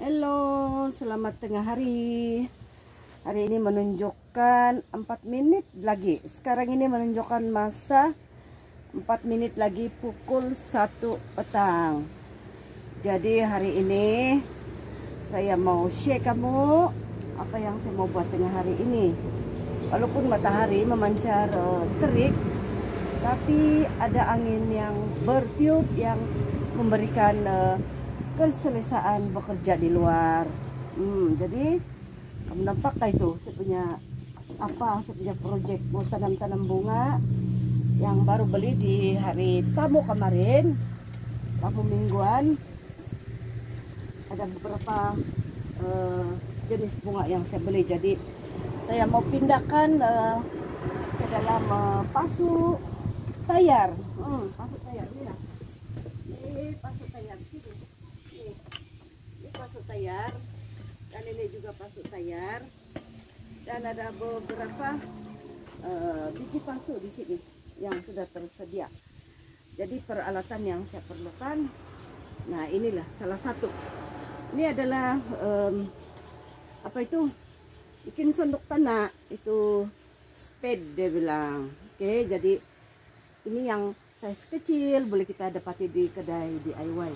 Halo, selamat tengah hari. Hari ini menunjukkan 4 menit lagi. Sekarang ini menunjukkan masa 4 menit lagi pukul 1 petang. Jadi hari ini saya mau share kamu apa yang saya mau buat tengah hari ini. Walaupun matahari memancar terik, tapi ada angin yang bertiup yang memberikan keselesaan bekerja di luar. Jadi kamu nampakkah itu saya punya project mau tanam bunga yang baru beli di hari tamu kemarin, tamu mingguan. Ada beberapa jenis bunga yang saya beli, jadi saya mau pindahkan ke dalam pasu tayar. Pasu tayar ini lah. Ini pasu tayar sini. Ini pasu tayar, dan ini juga pasu tayar, dan ada beberapa biji pasu di sini yang sudah tersedia. Jadi peralatan yang saya perlukan, nah inilah salah satu. Ini adalah bikin sondok tanah, itu spade dia bilang. Oke, jadi ini yang size kecil, boleh kita dapati di kedai DIY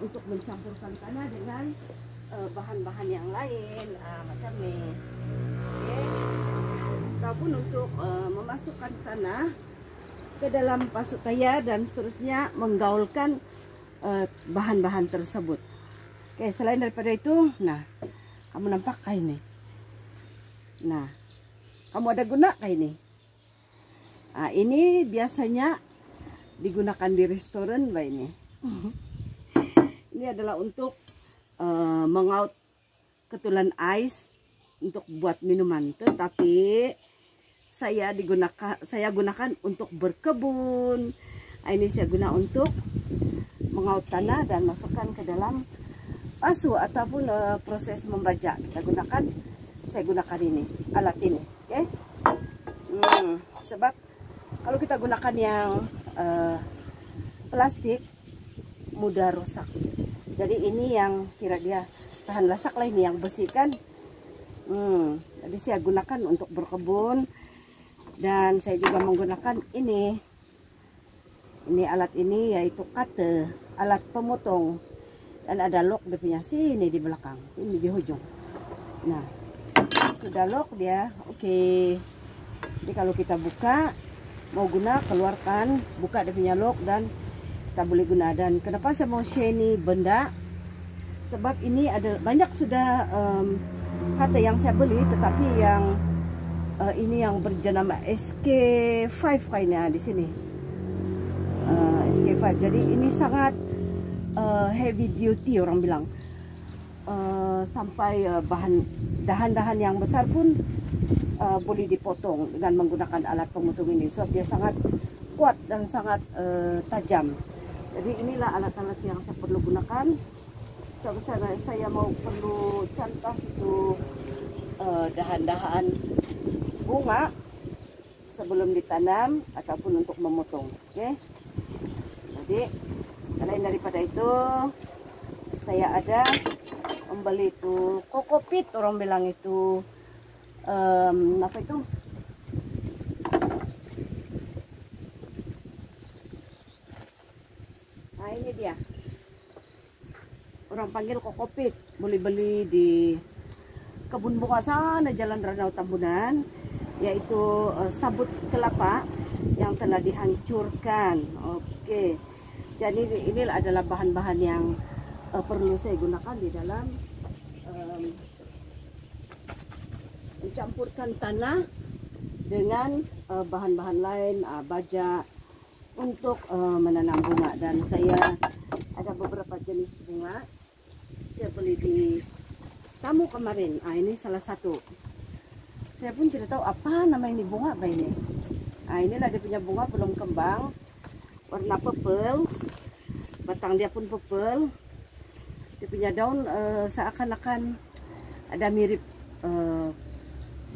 untuk mencampurkan tanah dengan bahan-bahan yang lain, macam ini. Oke. Ataupun untuk memasukkan tanah ke dalam pasu tayar dan seterusnya, menggaulkan bahan-bahan tersebut. Oke, selain daripada itu, nah, kamu nampakkah ini? Nah, kamu ada gunakkah ini? Nah, ini biasanya digunakan di restoran, Mbak ini. Ini adalah untuk mengaut ketulan ais untuk buat minuman, tetapi saya gunakan untuk berkebun. Nah, ini saya guna untuk mengaut tanah dan masukkan ke dalam pasu ataupun proses membajak. Saya gunakan ini, alat ini, oke? Sebab kalau kita gunakan yang plastik mudah rusak. Jadi ini yang kira dia tahan lasak lah, ini yang bersihkan. Jadi saya gunakan untuk berkebun, dan saya juga menggunakan ini alat ini, yaitu cutter, alat pemotong, dan ada lock dia punya sini di belakang, sini di ujung. Nah, sudah lock dia, oke. Jadi kalau kita buka, mau guna, keluarkan, buka dia punya lock, dan kita boleh guna. Dan kenapa saya mau share ini benda, sebab ini ada banyak sudah kata yang saya beli, tetapi yang ini yang berjenama SK5 kayaknya di sini, SK5. Jadi ini sangat heavy duty orang bilang, sampai dahan-dahan yang besar pun boleh dipotong dengan menggunakan alat pemotong ini, sebab dia sangat kuat dan sangat tajam. Jadi inilah alat-alat yang saya perlu gunakan. Saya mau perlu cantas itu dahan-dahan bunga sebelum ditanam ataupun untuk memotong. Oke. Jadi selain daripada itu, saya ada membeli itu kokopit, orang bilang itu apa itu? Nah, ini dia. Orang panggil kokopit. Boleh beli di kebun bunga sana, Jalan Ranau Tambunan, yaitu sabut kelapa yang telah dihancurkan. Oke. Jadi inilah adalah bahan-bahan yang perlu saya gunakan di dalam mencampurkan tanah dengan bahan-bahan lain, baja untuk menanam bunga. Dan saya ada beberapa jenis bunga saya beli di tamu kemarin. Ini salah satu. Saya pun tidak tahu apa nama ini bunga apa ini. Inilah dia punya bunga, belum kembang, warna purple, batang dia pun purple. Dia punya daun seakan-akan ada mirip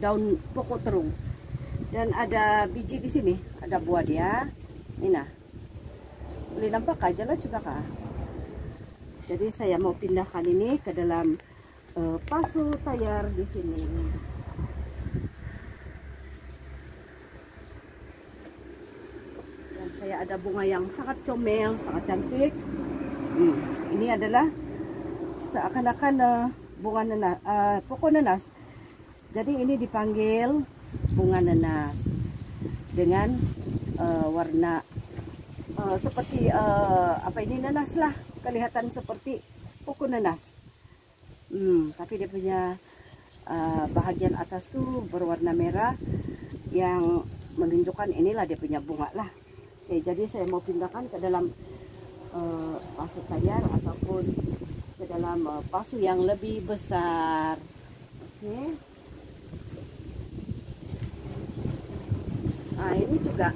daun pokok terung, dan ada biji di sini, ada buah dia. Ini nah, boleh nampak aja lah juga kak. Jadi saya mau pindahkan ini ke dalam pasu tayar di sini. Dan saya ada bunga yang sangat comel, sangat cantik. Ini adalah seakan-akan bunga nanas, pokok nanas. Jadi ini dipanggil bunga nanas dengan warna seperti apa ini, nanas lah, kelihatan seperti pokok nanas. Tapi dia punya bahagian atas tuh berwarna merah yang menunjukkan inilah dia punya bunga lah. Oke, jadi saya mau pindahkan ke dalam pasu tayar ataupun ke dalam pasu yang lebih besar. Oke. Nah, ini juga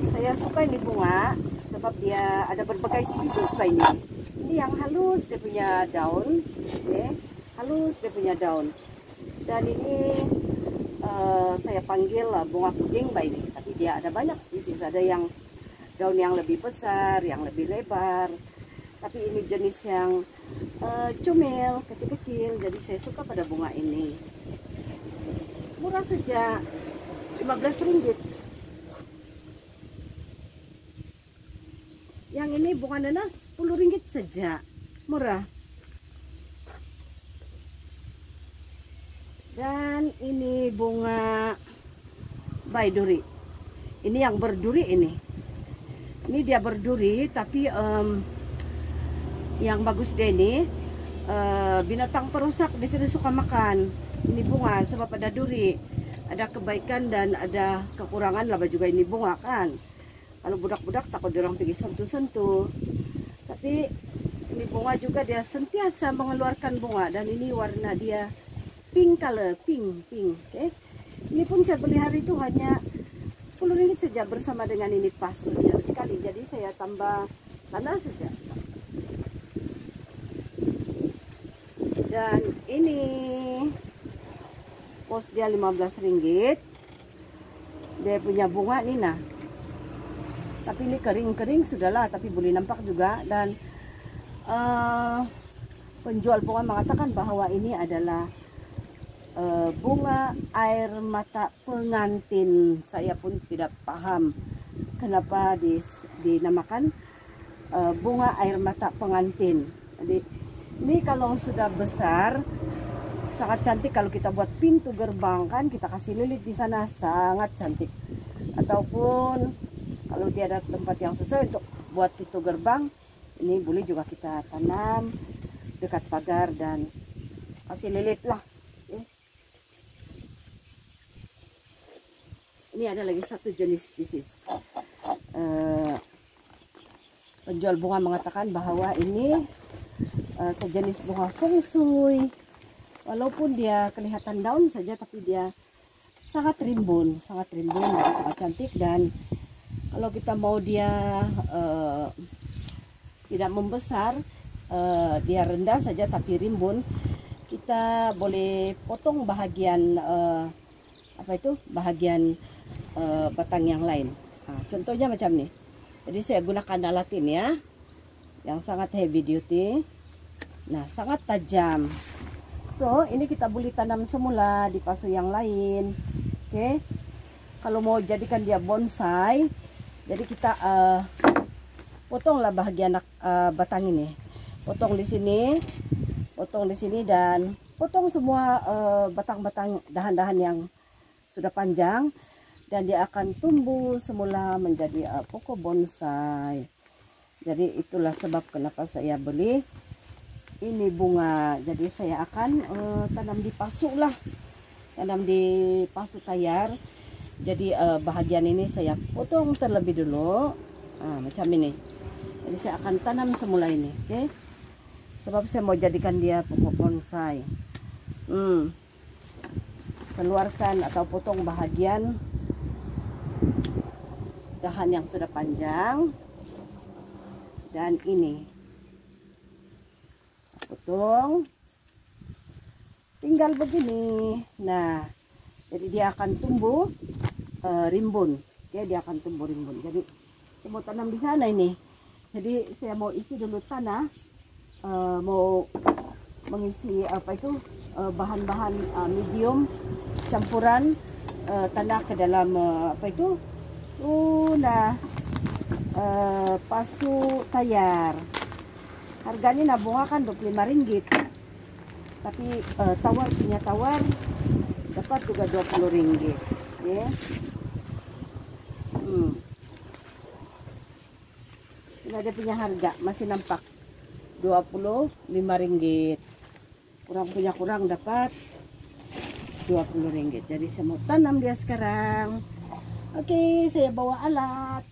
saya suka ini bunga sebab dia ada berbagai spesies Pak ini. Ini yang halus dia punya daun, halus dia punya daun. Dan ini saya panggil bunga puding Pak ini. Tapi dia ada banyak spesies, ada yang daun yang lebih besar, yang lebih lebar. Tapi ini jenis yang comel, kecil-kecil. Jadi saya suka pada bunga ini. Murah saja, Rp15. Yang ini bunga nanas Rp10 saja, murah. Dan ini bunga baiduri. Ini yang berduri ini. Ini dia berduri, tapi yang bagus dia ini binatang perusak dia tidak suka makan. Ini bunga sebab ada duri, ada kebaikan dan ada kekurangan lah juga ini bunga kan. Kalau budak-budak takut orang pergi sentuh-sentuh. Tapi ini bunga juga dia sentiasa mengeluarkan bunga dan ini warna dia pink color, pink. Okay? Ini pun saya beli hari itu hanya Rp10 saja bersama dengan ini pasunya sekali. Jadi saya tambah tanah saja. Dan ini pos dia Rp15. Dia punya bunga nih nah. Tapi ini kering-kering sudahlah, tapi boleh nampak juga. Dan penjual bunga mengatakan bahwa ini adalah bunga air mata pengantin. Saya pun tidak paham kenapa dinamakan bunga air mata pengantin. Jadi ini kalau sudah besar sangat cantik. Kalau kita buat pintu gerbang kan, kita kasih lilit di sana, sangat cantik. Ataupun kalau dia ada tempat yang sesuai untuk buat pintu gerbang, ini boleh juga kita tanam dekat pagar dan kasih lilit lah. Ini ada lagi satu jenis spesies. Penjual bunga mengatakan bahwa ini sejenis bunga feng shui. Walaupun dia kelihatan daun saja, tapi dia sangat rimbun dan sangat cantik. Dan kalau kita mau dia tidak membesar, dia rendah saja tapi rimbun, kita boleh potong bahagian bahagian batang yang lain. Nah, contohnya macam nih. Jadi saya gunakan alat ini ya, yang sangat heavy duty. Nah, sangat tajam. So, ini kita boleh tanam semula di pasu yang lain. Oke. Kalau mau jadikan dia bonsai, jadi kita potonglah bahagian batang ini. Potong di sini dan potong semua batang-batang dahan-dahan yang sudah panjang dan dia akan tumbuh semula menjadi pokok bonsai. Jadi itulah sebab kenapa saya beli ini bunga. Jadi saya akan tanam di pasu lah, tanam di pasu tayar. Jadi bahagian ini saya potong terlebih dulu, macam ini. Jadi saya akan tanam semula ini, oke? Sebab saya mau jadikan dia pokok bonsai. Keluarkan atau potong bahagian dahan yang sudah panjang dan ini. Potong, tinggal begini. Nah, jadi dia akan tumbuh rimbun. Oke, dia akan tumbuh rimbun. Jadi saya mau tanam di sana ini. Jadi saya mau isi dulu tanah mau mengisi apa itu bahan-bahan medium campuran tanah ke dalam apa itu pasu tayar. Harganya nabunga kan Rp25, tapi punya tawar dapat juga Rp20 ya. Ini ada punya harga masih nampak Rp25, kurang dapat Rp20. Jadi saya mau tanam dia sekarang. Oke, saya bawa alat.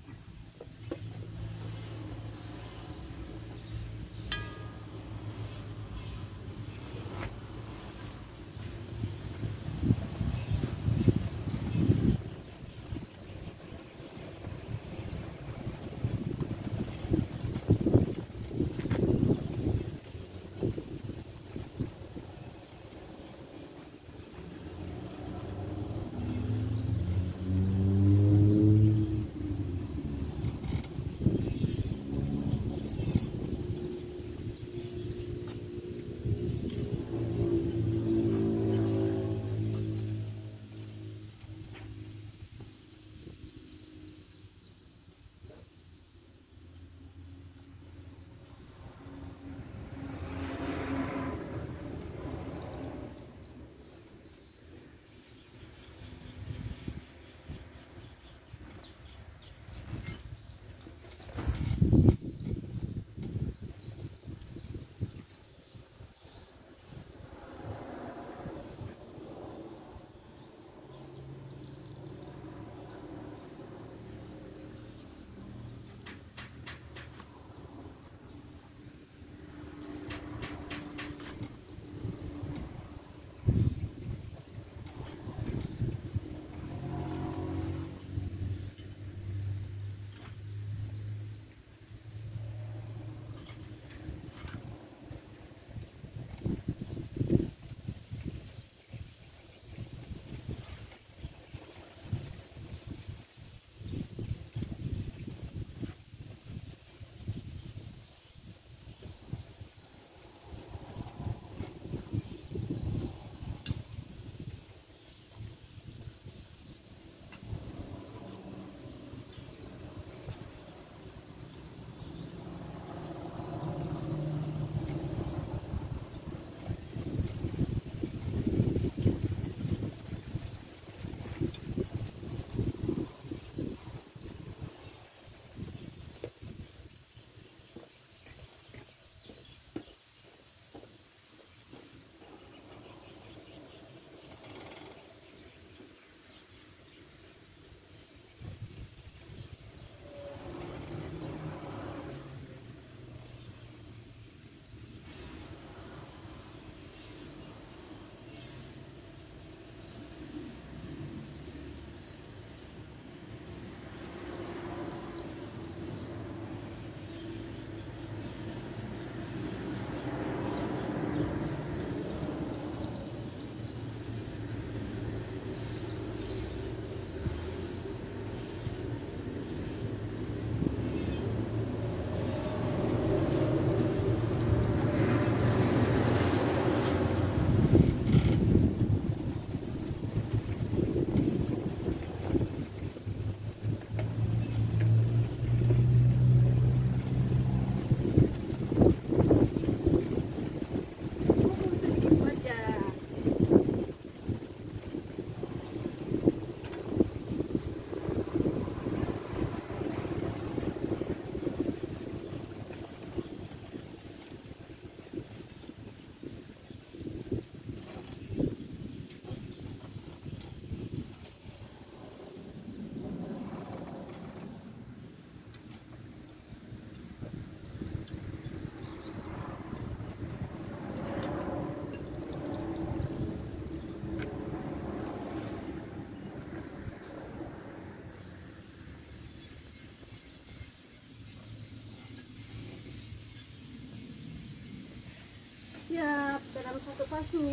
Siap dalam satu pasu.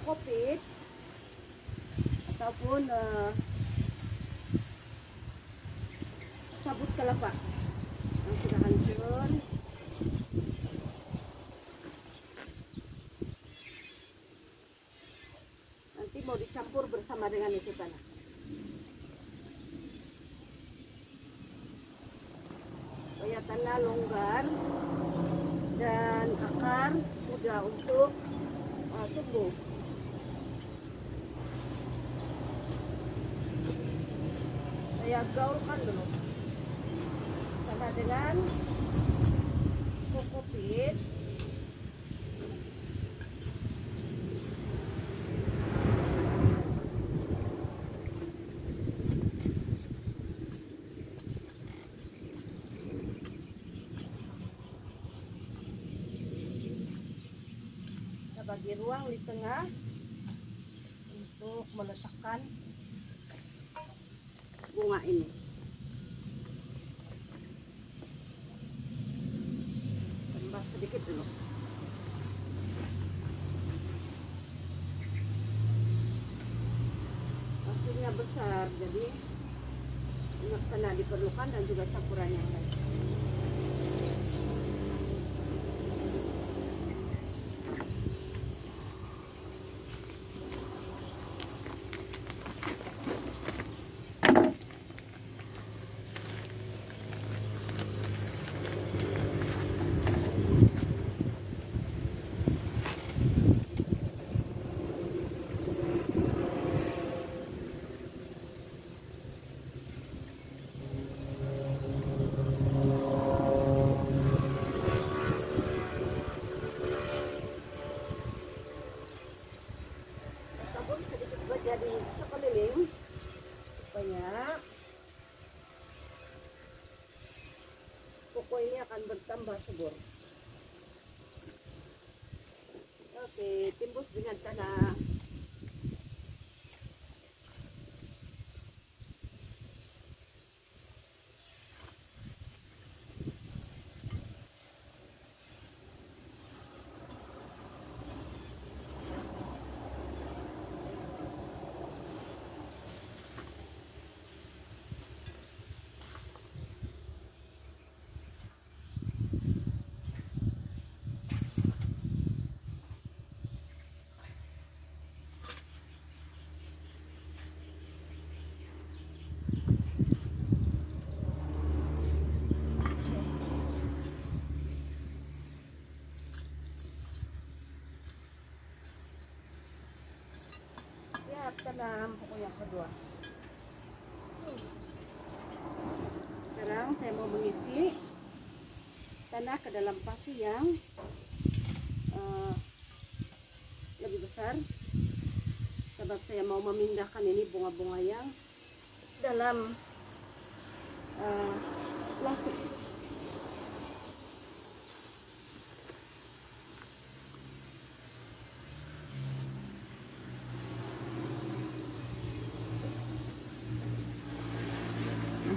kokopit ataupun sabut kelapa yang sudah hancur. Nanti mau dicampur bersama dengan itu tanah. Supaya tanah longgar dan akar mudah untuk tumbuh. Saya gaulkan dulu sama dengan kokopit. Kita bagi ruang di tengah untuk meletakkan bunga ini. Tambah sedikit dulu. Hasilnya besar, jadi banyak tanah diperlukan dan juga campuran yang lain. Jadi sekeliling supaya pokok ini akan bertambah subur. Oke, timbus dengan tanah. Tanam pokok yang kedua. Sekarang saya mau mengisi tanah ke dalam pasu yang lebih besar, sebab saya mau memindahkan ini bunga-bunga yang dalam plastik.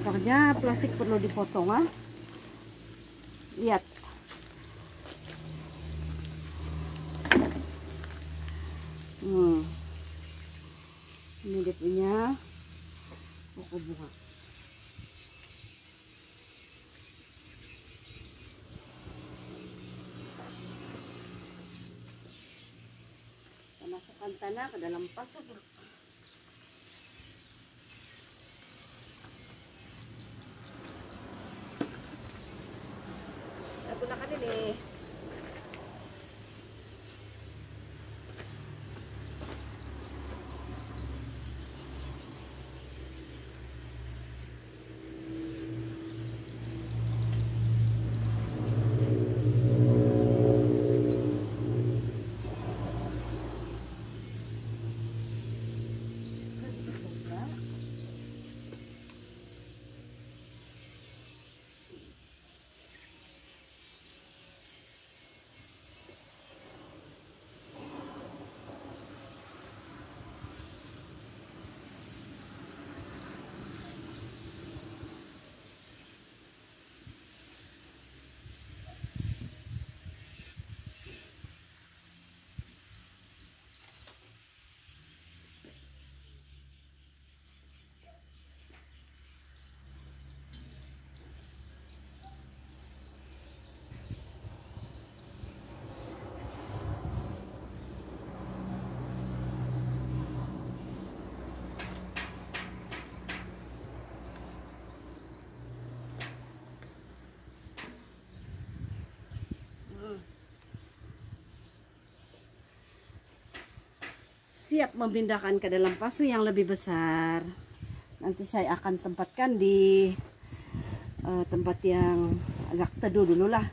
Nampaknya plastik perlu dipotong, lihat. Ini dia punya pokok bunga. Kita masukkan tanah ke dalam pasu dulu. Gunakan ini. siap memindahkan ke dalam pasu yang lebih besar. Nanti saya akan tempatkan di tempat yang agak teduh dulu lah.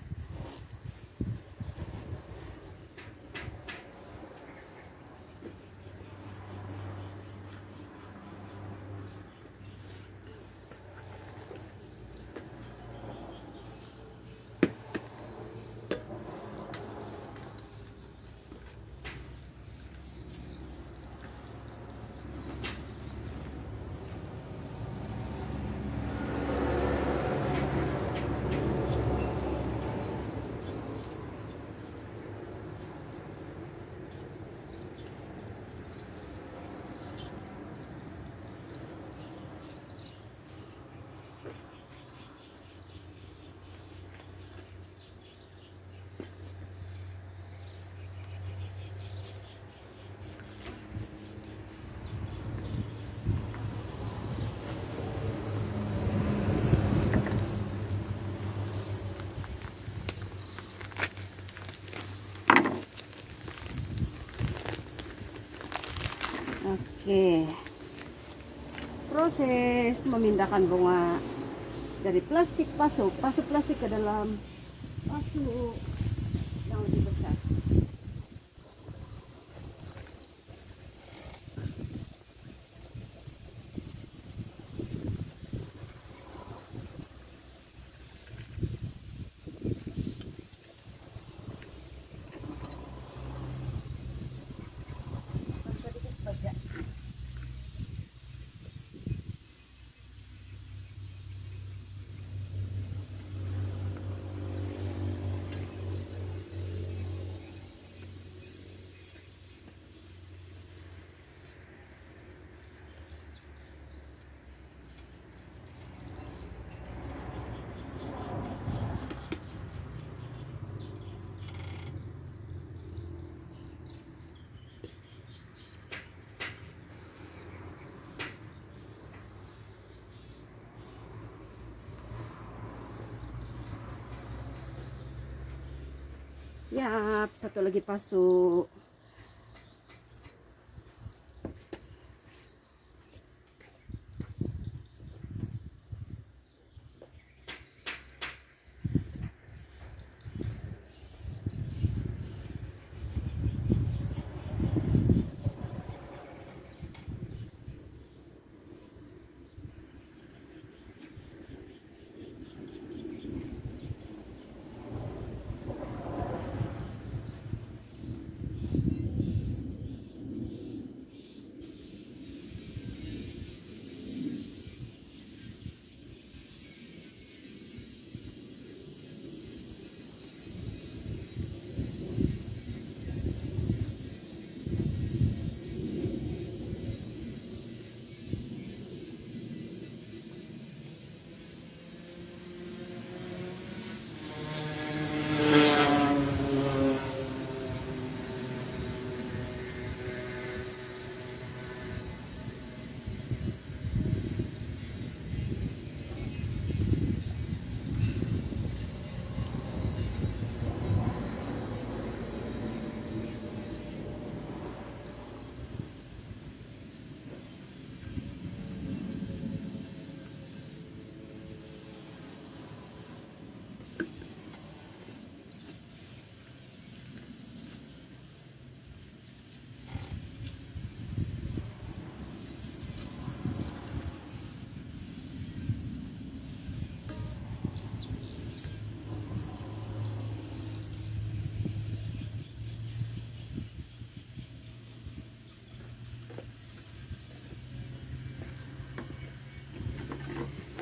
Oke, proses memindahkan bunga dari pasu plastik ke dalam pasu yang lebih besar. Siap, satu lagi pasu.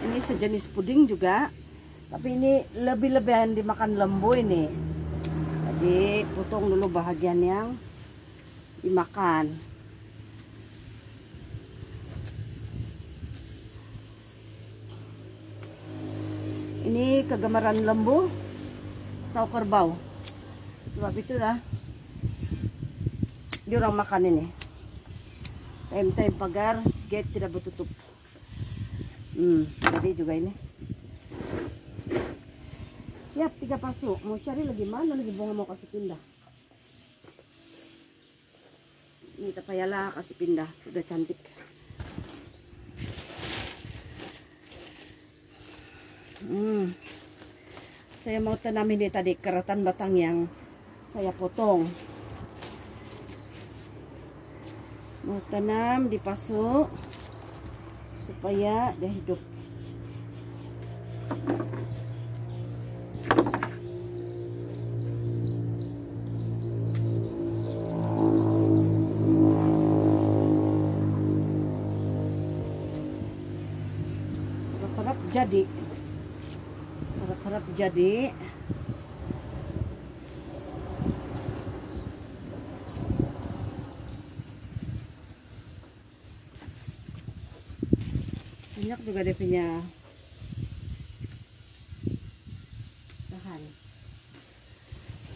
Ini sejenis puding juga, tapi ini lebih-lebihan dimakan lembu ini. Jadi potong dulu bahagian yang dimakan. Ini kegemaran lembu atau kerbau. Sebab itulah diorang makan ini. Time-time pagar, gate tidak bertutup. Jadi juga ini. Siap 3 pasu. Mau cari lagi mana lagi bunga mau kasih pindah. Ini tapayala kasih pindah, sudah cantik. Saya mau tanam ini tadi keratan batang yang saya potong. Mau tanam di pasu supaya dia hidup. Harap-harap jadi. Harap-harap jadi. Banyak juga dia punya bahan.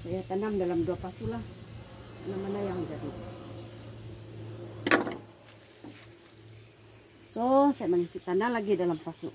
Saya tanam dalam 2 pasu lah. Mana-mana yang jadi. So, saya mengisi tanah lagi dalam pasu.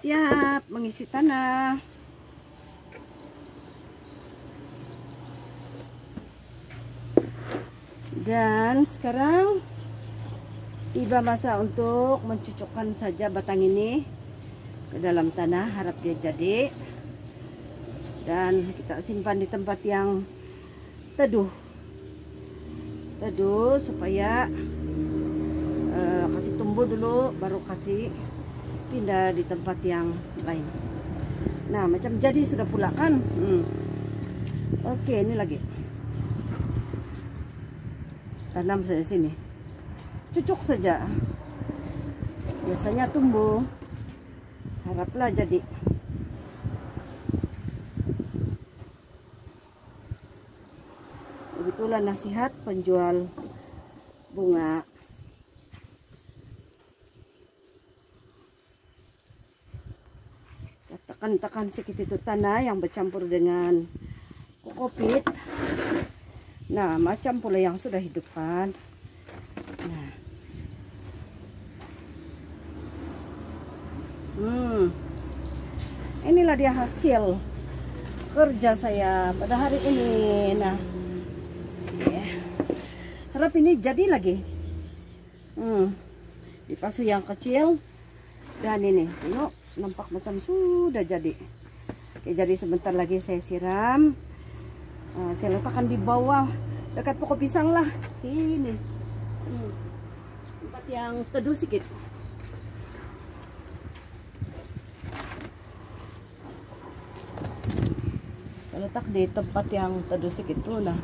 Siap mengisi tanah. Dan sekarang tiba masa untuk mencucukkan saja batang ini ke dalam tanah, harap dia jadi. Dan kita simpan di tempat yang teduh. Teduh supaya kasih tumbuh dulu, baru kasih pindah di tempat yang lain. Nah, macam jadi sudah pula kan. Oke, ini lagi tanam saya sini, cucuk saja, biasanya tumbuh, haraplah jadi. Begitulah nasihat penjual bunga. Tekan sedikit itu tanah yang bercampur dengan kokopit. Nah, macam pula yang sudah hidup kan. Nah. Inilah dia hasil kerja saya pada hari ini. Nah, harap ini jadi lagi. Di pasu yang kecil. Dan ini, tengok. Nampak macam sudah jadi. Oke, jadi sebentar lagi saya siram. Saya letakkan di bawah dekat pokok pisang lah. Sini. Tempat yang teduh sedikit. Saya letak di tempat yang teduh sedikit tuh, nah.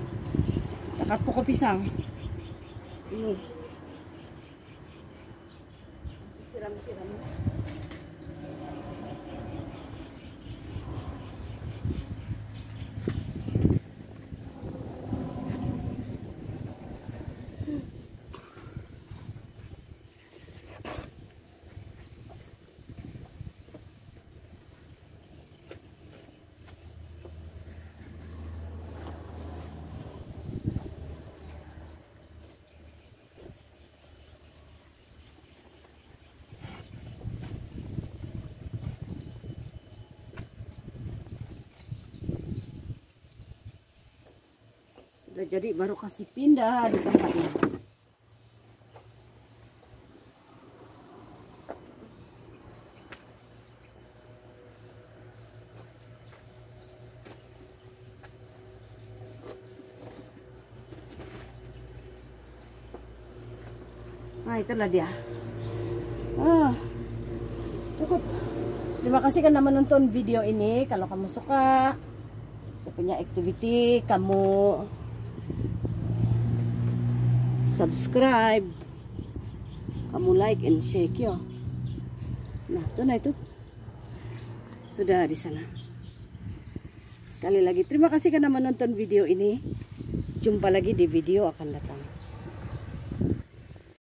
Dekat pokok pisang. Ini. Siram-siram. Udah jadi baru kasih pindah di tempatnya. Nah, itulah dia. Cukup. Terima kasih karena menonton video ini. Kalau kamu suka saya punya activity, kamu subscribe, kamu like and share yo. Nah itu sudah di sana. Sekali lagi terima kasih karena menonton video ini. Jumpa lagi di video akan datang.